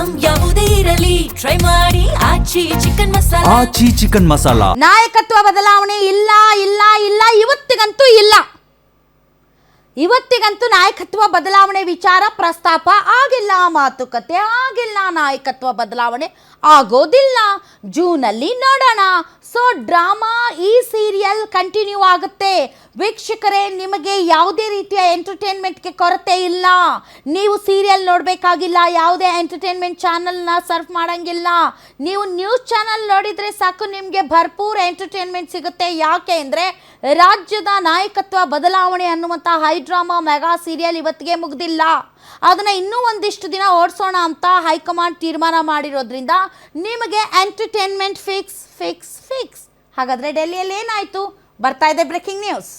Item ಯಾವುದೇ ಇರಲಿ try ಮಾಡಿ ಆಚಿ ಚಿಕನ್ ಮಸಾಲಾ. ಆಚಿ ಚಿಕನ್ ಮಸಾಲಾ. ನಾಯಕತ್ವ ಬದಲಾವಣೆ ಇಲ್ಲ ಇಲ್ಲ ಇಲ್ಲ, ಇವತ್ತಿಗಂತೂ ಇಲ್ಲ. ಇವತ್ತಿಗಂತೂ ನಾಯಕತ್ವ ಬದಲಾವಣೆ ವಿಚಾರ ಪ್ರಸ್ತಾಪ ಆಗಿಲ್ಲ, ಮಾತುಕತೆ ಆಗಿಲ್ಲ. ನಾಯಕತ್ವ ಬದಲಾವಣೆ ಆಗೋದಿಲ್ಲ. ಜೂನಲ್ಲಿ ನೋಡೋಣ. ಸೊ ಡ್ರಾಮಾ ಈ ಸೀರಿಯಲ್ ಕಂಟಿನ್ಯೂ ಆಗುತ್ತೆ. ವೀಕ್ಷಕರೇ, ನಿಮಗೆ ಯಾವುದೇ ರೀತಿಯ ಎಂಟರ್ಟೈನ್ಮೆಂಟ್ಗೆ ಕೊರತೆ ಇಲ್ಲ. ನೀವು ಸೀರಿಯಲ್ ನೋಡಬೇಕಾಗಿಲ್ಲ, ಯಾವುದೇ ಎಂಟರ್ಟೈನ್ಮೆಂಟ್ ಚಾನಲ್ನ ಸರ್ಫ್ ಮಾಡೋಂಗಿಲ್ಲ. ನೀವು ನ್ಯೂಸ್ ಚಾನಲ್ ನೋಡಿದರೆ ಸಾಕು, ನಿಮಗೆ ಭರ್ಪೂರ ಎಂಟರ್ಟೈನ್ಮೆಂಟ್ ಸಿಗುತ್ತೆ. ಯಾಕೆ ಅಂದರೆ ರಾಜ್ಯದ ನಾಯಕತ್ವ ಬದಲಾವಣೆ ಅನ್ನುವಂಥ ಹೈ ಡ್ರಾಮಾ ಮೆಗಾ ಸೀರಿಯಲ್ ಇವತ್ತಿಗೆ ಮುಗ್ದಿಲ್ಲ. ಅದನ್ನು ಇನ್ನೂ ಒಂದಿಷ್ಟು ದಿನ ಓಡಿಸೋಣ ಅಂತ ಹೈಕಮಾಂಡ್ ತೀರ್ಮಾನ ಮಾಡಿರೋದ್ರಿಂದ ನಿಮಗೆ ಎಂಟರ್ಟೈನ್ಮೆಂಟ್ ಫಿಕ್ಸ್ ಫಿಕ್ಸ್ ಫಿಕ್ಸ್. ಹಾಗಾದರೆ ಡೆಲ್ಲಿಯಲ್ಲಿ ಏನಾಯಿತು? ಬರ್ತಾ ಇದೆ ಬ್ರೇಕಿಂಗ್ ನ್ಯೂಸ್.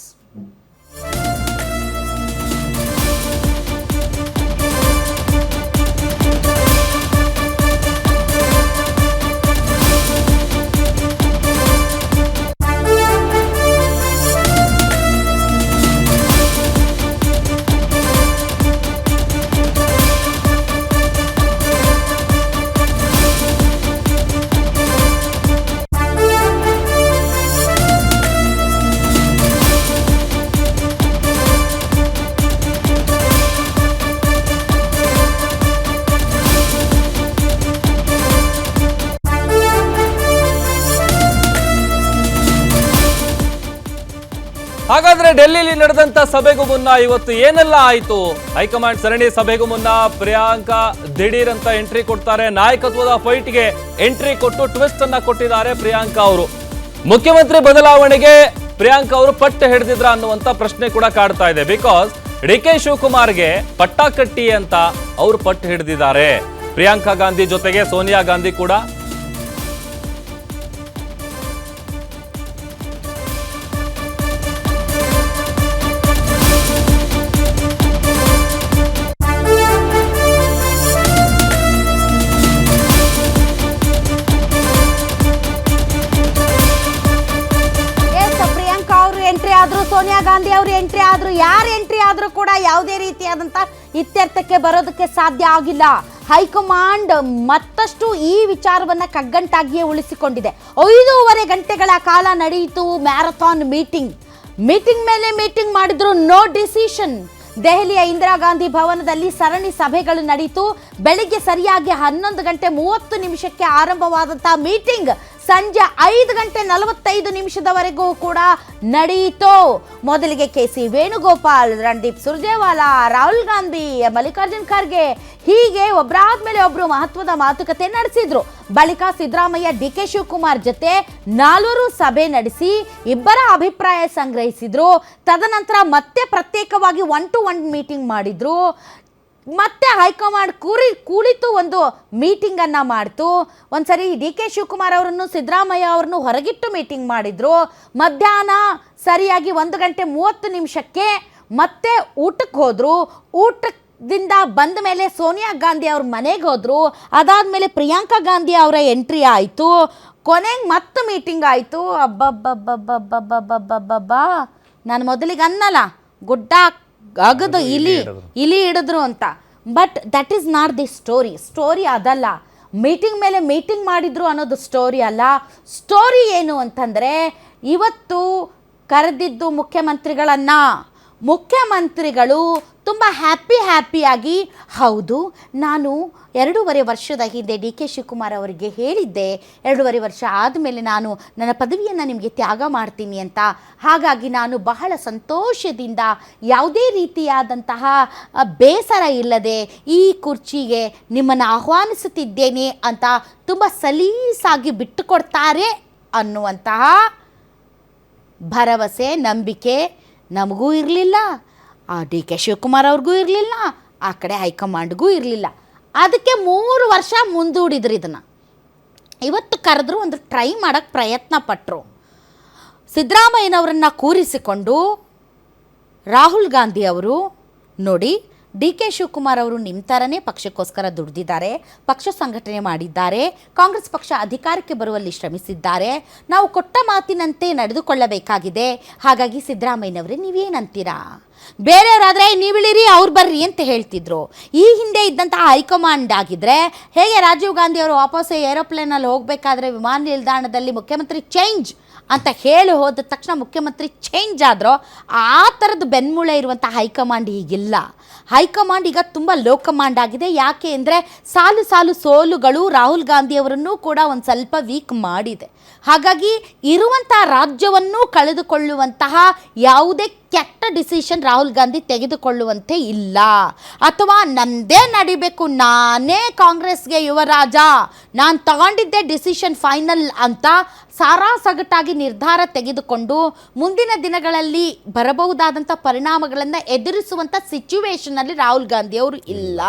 ಹಾಗಾದ್ರೆ ಡೆಲ್ಲಿಲಿ ನಡೆದಂತ ಸಭೆಗೂ ಮುನ್ನ ಇವತ್ತು ಏನೆಲ್ಲ ಆಯ್ತು? ಹೈಕಮಾಂಡ್ ಸರಣಿ ಸಭೆಗೂ ಮುನ್ನ ಪ್ರಿಯಾಂಕಾ ದಿಢೀರ್ ಅಂತ ಎಂಟ್ರಿ ಕೊಡ್ತಾರೆ. ನಾಯಕತ್ವದ ಫೈಟ್ಗೆ ಎಂಟ್ರಿ ಕೊಟ್ಟು ಟ್ವಿಸ್ಟ್ ಅನ್ನ ಕೊಟ್ಟಿದ್ದಾರೆ ಪ್ರಿಯಾಂಕಾ ಅವರು. ಮುಖ್ಯಮಂತ್ರಿ ಬದಲಾವಣೆಗೆ ಪ್ರಿಯಾಂಕಾ ಅವರು ಪಟ್ಟು ಹಿಡಿದಿದ್ರ ಅನ್ನುವಂತ ಪ್ರಶ್ನೆ ಕೂಡ ಕಾಡ್ತಾ ಇದೆ. ಬಿಕಾಸ್ ಡಿ.ಕೆ. ಶಿವಕುಮಾರ್ಗೆ ಪಟ್ಟ ಕಟ್ಟಿ ಅಂತ ಅವರು ಪಟ್ಟು ಹಿಡಿದಿದ್ದಾರೆ. ಪ್ರಿಯಾಂಕಾ ಗಾಂಧಿ ಜೊತೆಗೆ ಸೋನಿಯಾ ಗಾಂಧಿ ಕೂಡ ಸೋನಿಯಾ ಗಾಂಧಿ ಅವರು ಎಂಟ್ರಿ ಆದ್ರು, ಯಾರು ಎಂಟ್ರಿ ಆದ್ರೂ ಕೂಡ ಯಾವುದೇ ರೀತಿಯಾದಂಥ ಇತ್ಯರ್ಥಕ್ಕೆ ಬರೋದಕ್ಕೆ ಸಾಧ್ಯ ಆಗಿಲ್ಲ. ಹೈಕಮಾಂಡ್ ಮತ್ತಷ್ಟು ಈ ವಿಚಾರವನ್ನ ಕಗ್ಗಂಟಾಗಿಯೇ ಉಳಿಸಿಕೊಂಡಿದೆ. 5.5 ಗಂಟೆಗಳ ಕಾಲ ನಡೆಯಿತು ಮ್ಯಾರಥಾನ್ ಮೀಟಿಂಗ್. ಮೀಟಿಂಗ್ ಮೇಲೆ ಮೀಟಿಂಗ್ ಮಾಡಿದ್ರು, ನೋ ಡಿಸಿಷನ್. ದೆಹಲಿಯ ಇಂದಿರಾ ಗಾಂಧಿ ಭವನದಲ್ಲಿ ಸರಣಿ ಸಭೆಗಳು ನಡೆಯಿತು. ಬೆಳಿಗ್ಗೆ ಸರಿಯಾಗಿ 11:30 ಆರಂಭವಾದಂತಹ ಮೀಟಿಂಗ್ ಸಂಜೆ 5:45 ಕೂಡ ನಡೆಯಿತು. ಮೊದಲಿಗೆ ಕೆ.ಸಿ. ವೇಣುಗೋಪಾಲ್, ರಣದೀಪ್ ಸುರ್ಜೇವಾಲಾ, ರಾಹುಲ್ ಗಾಂಧಿ, ಮಲ್ಲಿಕಾರ್ಜುನ್ ಖರ್ಗೆ ಹೀಗೆ ಒಬ್ಬರಾದ್ಮೇಲೆ ಒಬ್ರು ಮಹತ್ವದ ಮಾತುಕತೆ ನಡೆಸಿದ್ರು. ಬಳಿಕ ಸಿದ್ದರಾಮಯ್ಯ ಡಿ.ಕೆ. ಶಿವಕುಮಾರ್ ಜೊತೆ 4 ಸಭೆ ನಡೆಸಿ ಇಬ್ಬರ ಅಭಿಪ್ರಾಯ ಸಂಗ್ರಹಿಸಿದ್ರು. ತದನಂತರ ಮತ್ತೆ ಪ್ರತ್ಯೇಕವಾಗಿ 1-to-1 ಮೀಟಿಂಗ್ ಮಾಡಿದ್ರು. ಮತ್ತೆ ಹೈಕಮಾಂಡ್ ಕುಳಿತು ಒಂದು ಮೀಟಿಂಗ್ ಅನ್ನ ಮಾಡ್ತು. ಒಂದ್ಸರಿ ಡಿ.ಕೆ. ಶಿವಕುಮಾರ್ ಅವರನ್ನು ಸಿದ್ದರಾಮಯ್ಯ ಅವರನ್ನು ಹೊರಗಿಟ್ಟು ಮೀಟಿಂಗ್ ಮಾಡಿದ್ರು. ಮಧ್ಯಾಹ್ನ ಸರಿಯಾಗಿ 1:30 ಮತ್ತೆ ಊಟಕ್ಕೆ ಹೋದ್ರು. ಊಟದಿಂದ ಬಂದ ಮೇಲೆ ಸೋನಿಯಾ ಗಾಂಧಿ ಅವ್ರ ಮನೆಗೆ ಹೋದ್ರು. ಅದಾದ್ಮೇಲೆ ಪ್ರಿಯಾಂಕಾ ಗಾಂಧಿ ಅವರ ಎಂಟ್ರಿ ಆಯಿತು. ಕೊನೆಗೆ ಮತ್ತೆ ಮೀಟಿಂಗ್ ಆಯಿತು. ಅಬ್ಬಬ್ಬಬ್ಬಬ್ಬಬ್ಬಬ್ಬಬ್ಬಬ್ಬ, ನಾನು ಮೊದಲಿಗೆ ಅನ್ನಲ್ಲ ಗುಡ್ಡ ಆಗದು ಇಲಿ ಹಿಡಿದ್ರು ಅಂತ. But that is not the story ಅದಲ್ಲ. ಮೀಟಿಂಗ್ ಮೇಲೆ ಮೀಟಿಂಗ್ ಮಾಡಿದ್ರು ಅನ್ನೋದು ಸ್ಟೋರಿ ಅಲ್ಲ. ಸ್ಟೋರಿ ಏನು ಅಂತಂದರೆ, ಇವತ್ತು ಕರೆದಿದ್ದು ಮುಖ್ಯಮಂತ್ರಿಗಳು ತುಂಬ ಹ್ಯಾಪಿಯಾಗಿ, ಹೌದು ನಾನು 2.5 ವರ್ಷದ ಹಿಂದೆ ಡಿ.ಕೆ. ಶಿವಕುಮಾರ್ ಅವರಿಗೆ ಹೇಳಿದ್ದೆ 2.5 ವರ್ಷ ಆದಮೇಲೆ ನಾನು ನನ್ನ ಪದವಿಯನ್ನು ನಿಮಗೆ ತ್ಯಾಗ ಮಾಡ್ತೀನಿ ಅಂತ. ಹಾಗಾಗಿ ನಾನು ಬಹಳ ಸಂತೋಷದಿಂದ, ಯಾವುದೇ ರೀತಿಯಾದಂತಹ ಬೇಸರ ಇಲ್ಲದೆ ಈ ಕುರ್ಚಿಗೆ ನಿಮ್ಮನ್ನು ಆಹ್ವಾನಿಸುತ್ತಿದ್ದೇನೆ ಅಂತ ತುಂಬ ಸಲೀಸಾಗಿ ಬಿಟ್ಟುಕೊಡ್ತಾರೆ ಅನ್ನುವಂತಹ ಭರವಸೆ, ನಂಬಿಕೆ ನಮಗೂ ಇರಲಿಲ್ಲ, ಡಿ.ಕೆ. ಶಿವಕುಮಾರ್ ಅವ್ರಿಗೂ ಇರಲಿಲ್ಲ, ಆ ಕಡೆ ಹೈಕಮಾಂಡ್ಗೂ ಇರಲಿಲ್ಲ. ಅದಕ್ಕೆ 3 ವರ್ಷ ಮುಂದೂಡಿದ್ರು ಇದನ್ನು. ಇವತ್ತು ಕರೆದ್ರು, ಒಂದು ಟ್ರೈ ಮಾಡೋಕ್ಕೆ ಪ್ರಯತ್ನ ಪಟ್ಟರು. ಸಿದ್ದರಾಮಯ್ಯನವರನ್ನು ಕೂರಿಸಿಕೊಂಡು ರಾಹುಲ್ ಗಾಂಧಿ ಅವರು, ನೋಡಿ ಡಿ ಕೆ ಶಿವಕುಮಾರ್ ಅವರು ನಿಮ್ಮ ಥರನೇ ಪಕ್ಷಕ್ಕೋಸ್ಕರ ದುಡಿದಿದ್ದಾರೆ, ಪಕ್ಷ ಸಂಘಟನೆ ಮಾಡಿದ್ದಾರೆ, ಕಾಂಗ್ರೆಸ್ ಪಕ್ಷ ಅಧಿಕಾರಕ್ಕೆ ಬರುವಲ್ಲಿ ಶ್ರಮಿಸಿದ್ದಾರೆ. ನಾವು ಕೊಟ್ಟ ಮಾತಿನಂತೆ ನಡೆದುಕೊಳ್ಳಬೇಕಾಗಿದೆ. ಹಾಗಾಗಿ ಸಿದ್ದರಾಮಯ್ಯನವರೇ ನೀವೇನಂತೀರಾ? ಬೇರೆಯವರಾದರೆ ನೀವಿಳಿರಿ ಅವ್ರು ಬರ್ರಿ ಅಂತ ಹೇಳ್ತಿದ್ರು. ಈ ಹಿಂದೆ ಇದ್ದಂತಹ ಹೈಕಮಾಂಡ್ ಆಗಿದ್ರೆ ಹೇಗೆ ರಾಜೀವ್ ಗಾಂಧಿ ಅವರು ವಾಪಸ್ ಏರೋಪ್ಲೇನಲ್ಲಿ ಹೋಗಬೇಕಾದ್ರೆ ವಿಮಾನ ನಿಲ್ದಾಣದಲ್ಲಿ ಮುಖ್ಯಮಂತ್ರಿ ಚೇಂಜ್ ಅಂತ ಹೇಳಿ ಹೋದ ತಕ್ಷಣ ಮುಖ್ಯಮಂತ್ರಿ ಚೇಂಜ್ ಆದರೂ ಆ ಥರದ ಬೆನ್ಮೂಳೆ ಇರುವಂಥ ಹೈಕಮಾಂಡ್ ಈಗಿಲ್ಲ. ಹೈಕಮಾಂಡ್ ಈಗ ತುಂಬ ಲೋ ಕಮಾಂಡ್ ಆಗಿದೆ. ಯಾಕೆ ಅಂದರೆ ಸಾಲು ಸಾಲು ಸೋಲುಗಳು ರಾಹುಲ್ ಗಾಂಧಿಯವರನ್ನು ಕೂಡ ಒಂದು ಸ್ವಲ್ಪ ವೀಕ್ ಮಾಡಿದೆ. ಹಾಗಾಗಿ ಇರುವಂಥ ರಾಜ್ಯವನ್ನು ಕಳೆದುಕೊಳ್ಳುವಂತಹ ಯಾವುದೇ ಕೆಟ್ಟ ಡಿಸಿಷನ್ ರಾಹುಲ್ ಗಾಂಧಿ ತೆಗೆದುಕೊಳ್ಳುವಂತೆ ಇಲ್ಲ. ಅಥವಾ ನನ್ನದೇ ನಡಿಬೇಕು, ನಾನೇ ಕಾಂಗ್ರೆಸ್ಗೆ ಯುವರಾಜ, ನಾನು ತಗೊಂಡಿದ್ದೆ ಡಿಸಿಷನ್ ಫೈನಲ್ ಅಂತ ಸಾರಾಸಗಟಾಗಿ ನಿರ್ಧಾರ ತೆಗೆದುಕೊಂಡು ಮುಂದಿನ ದಿನಗಳಲ್ಲಿ ಬರಬಹುದಾದಂಥ ಪರಿಣಾಮಗಳನ್ನು ಎದುರಿಸುವಂಥ ಸಿಚುವೇಶನಲ್ಲಿ ರಾಹುಲ್ ಗಾಂಧಿಯವರು ಇಲ್ಲ.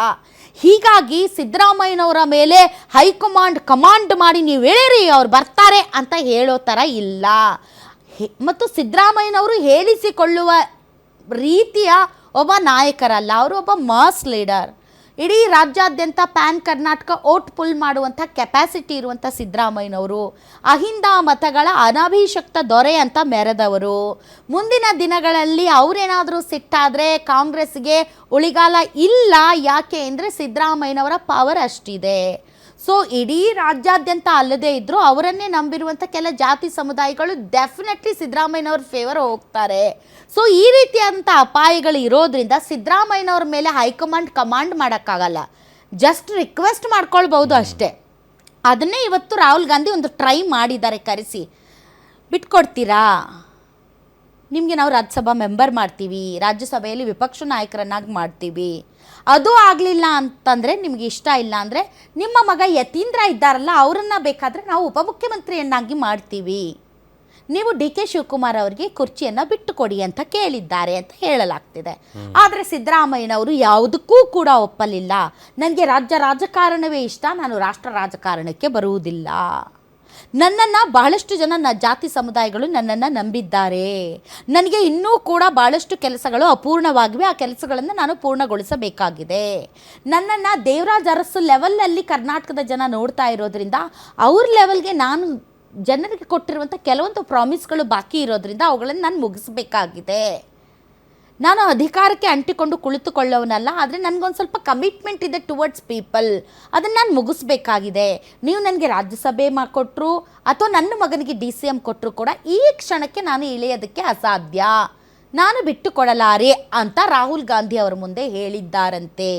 ಹೀಗಾಗಿ ಸಿದ್ದರಾಮಯ್ಯನವರ ಮೇಲೆ ಹೈಕಮಾಂಡ್ ಕಮಾಂಡ್ ಮಾಡಿ ನೀವು ಹೇಳಿರಿ ಅವ್ರು ಬರ್ತಾರೆ ಅಂತ ಹೇಳೋ ಥರ ಇಲ್ಲ. ಮತ್ತು ಸಿದ್ದರಾಮಯ್ಯನವರು ಹೇಳಿಸಿಕೊಳ್ಳುವ ರೀತಿಯ ಒಬ್ಬ ನಾಯಕರಲ್ಲ, ಅವರು ಒಬ್ಬ ಮಾಸ್ ಲೀಡರ್. ಇಡೀ ರಾಜ್ಯಾದ್ಯಂತ ಪ್ಯಾನ್ ಕರ್ನಾಟಕ ಓಟ್ ಪುಲ್ ಮಾಡುವಂಥ ಕೆಪಾಸಿಟಿ ಇರುವಂಥ ಸಿದ್ದರಾಮಯ್ಯನವರು ಅಹಿಂದ ಮತಗಳ ಅನಭಿಷಕ್ತ ದೊರೆ ಅಂತ ಮೆರೆದವರು. ಮುಂದಿನ ದಿನಗಳಲ್ಲಿ ಅವರೇನಾದರೂ ಸಿಟ್ಟಾದರೆ ಕಾಂಗ್ರೆಸ್ಗೆ ಉಳಿಗಾಲ ಇಲ್ಲ. ಯಾಕೆ ಅಂದರೆ ಸಿದ್ದರಾಮಯ್ಯನವರ ಪವರ್ ಅಷ್ಟಿದೆ. ಸೊ ಇಡೀ ರಾಜ್ಯಾದ್ಯಂತ ಅಲ್ಲದೇ ಇದ್ದರೂ ಅವರನ್ನೇ ನಂಬಿರುವಂಥ ಕೆಲ ಜಾತಿ ಸಮುದಾಯಗಳು ಡೆಫಿನೆಟ್ಲಿ ಸಿದ್ದರಾಮಯ್ಯನವ್ರ ಫೇವರ್ ಹೋಗ್ತಾರೆ. ಸೊ ಈ ರೀತಿಯಾದಂಥ ಅಪಾಯಗಳು ಇರೋದ್ರಿಂದ ಸಿದ್ದರಾಮಯ್ಯನವ್ರ ಮೇಲೆ ಹೈಕಮಾಂಡ್ ಕಮಾಂಡ್ ಮಾಡೋಕ್ಕಾಗಲ್ಲ, ಜಸ್ಟ್ ರಿಕ್ವೆಸ್ಟ್ ಮಾಡ್ಕೊಳ್ಬೋದು ಅಷ್ಟೇ. ಅದನ್ನೇ ಇವತ್ತು ರಾಹುಲ್ ಗಾಂಧಿ ಒಂದು ಟ್ರೈ ಮಾಡಿದ್ದಾರೆ, ಕರೆಸಿ ಬಿಟ್ಕೊಡ್ತೀರಾ, ನಿಮಗೆ ನಾವು ರಾಜ್ಯಸಭಾ ಮೆಂಬರ್ ಮಾಡ್ತೀವಿ, ರಾಜ್ಯಸಭೆಯಲ್ಲಿ ವಿಪಕ್ಷ ನಾಯಕರನ್ನಾಗಿ ಮಾಡ್ತೀವಿ. ಅದು ಆಗಲಿಲ್ಲ ಅಂತಂದರೆ ನಿಮಗೆ ಇಷ್ಟ ಇಲ್ಲ ಅಂದರೆ ನಿಮ್ಮ ಮಗ ಯತೀಂದ್ರ ಇದ್ದಾರಲ್ಲ ಅವರನ್ನು ಬೇಕಾದರೆ ನಾವು ಉಪಮುಖ್ಯಮಂತ್ರಿಯನ್ನಾಗಿ ಮಾಡ್ತೀವಿ, ನೀವು ಡಿ ಕೆ ಶಿವಕುಮಾರ್ ಅವರಿಗೆ ಕುರ್ಚಿಯನ್ನು ಬಿಟ್ಟುಕೊಡಿ ಅಂತ ಕೇಳಿದ್ದಾರೆ ಅಂತ ಹೇಳಲಾಗ್ತಿದೆ. ಆದರೆ ಸಿದ್ದರಾಮಯ್ಯನವರು ಯಾವುದಕ್ಕೂ ಕೂಡ ಒಪ್ಪಲಿಲ್ಲ. ನನಗೆ ರಾಜ್ಯ ರಾಜಕಾರಣವೇ ಇಷ್ಟ, ನಾನು ರಾಷ್ಟ್ರ ರಾಜಕಾರಣಕ್ಕೆ ಬರುವುದಿಲ್ಲ. ನನ್ನನ್ನು ಬಹಳಷ್ಟು ಜನ ಜಾತಿ ಸಮುದಾಯಗಳು ನನ್ನನ್ನು ನಂಬಿದ್ದಾರೆ. ನನಗೆ ಇನ್ನೂ ಕೂಡ ಭಾಳಷ್ಟು ಕೆಲಸಗಳು ಅಪೂರ್ಣವಾಗಿವೆ, ಆ ಕೆಲಸಗಳನ್ನು ನಾನು ಪೂರ್ಣಗೊಳಿಸಬೇಕಾಗಿದೆ. ನನ್ನನ್ನು ದೇವರಾಜ್ ಅರಸು ಲೆವೆಲಲ್ಲಿ ಕರ್ನಾಟಕದ ಜನ ನೋಡ್ತಾ ಇರೋದ್ರಿಂದ ಅವ್ರ ಲೆವೆಲ್ಗೆ ನಾನು ಜನರಿಗೆ ಕೊಟ್ಟಿರುವಂಥ ಕೆಲವೊಂದು ಪ್ರಾಮಿಸ್ಗಳು ಬಾಕಿ ಇರೋದ್ರಿಂದ ಅವುಗಳನ್ನು ನಾನು ಮುಗಿಸ್ಬೇಕಾಗಿದೆ. ನಾನು ಅಧಿಕಾರಕ್ಕೆ ಅಂಟಿಕೊಂಡು ಕುಳಿತುಕೊಳ್ಳೋನಲ್ಲ, ಆದರೆ ನನಗೊಂದು ಸ್ವಲ್ಪ ಕಮಿಟ್ಮೆಂಟ್ ಇದೆ ಟುವರ್ಡ್ಸ್ ಪೀಪಲ್, ಅದನ್ನು ನಾನು ಮುಗಿಸ್ಬೇಕಾಗಿದೆ. ನೀವು ನನಗೆ ರಾಜ್ಯಸಭೆ ಮಾಡಿಕೊಟ್ರು ಅಥವಾ ನನ್ನ ಮಗನಿಗೆ DCM ಕೊಟ್ಟರು ಕೂಡ ಈ ಕ್ಷಣಕ್ಕೆ ನಾನು ಇಳಿಯೋದಕ್ಕೆ ಅಸಾಧ್ಯ, ನಾನು ಬಿಟ್ಟುಕೊಡಲಾರೆ ಅಂತ ರಾಹುಲ್ ಗಾಂಧಿ ಅವರ ಮುಂದೆ ಹೇಳಿದ್ದಾರಂತೆ.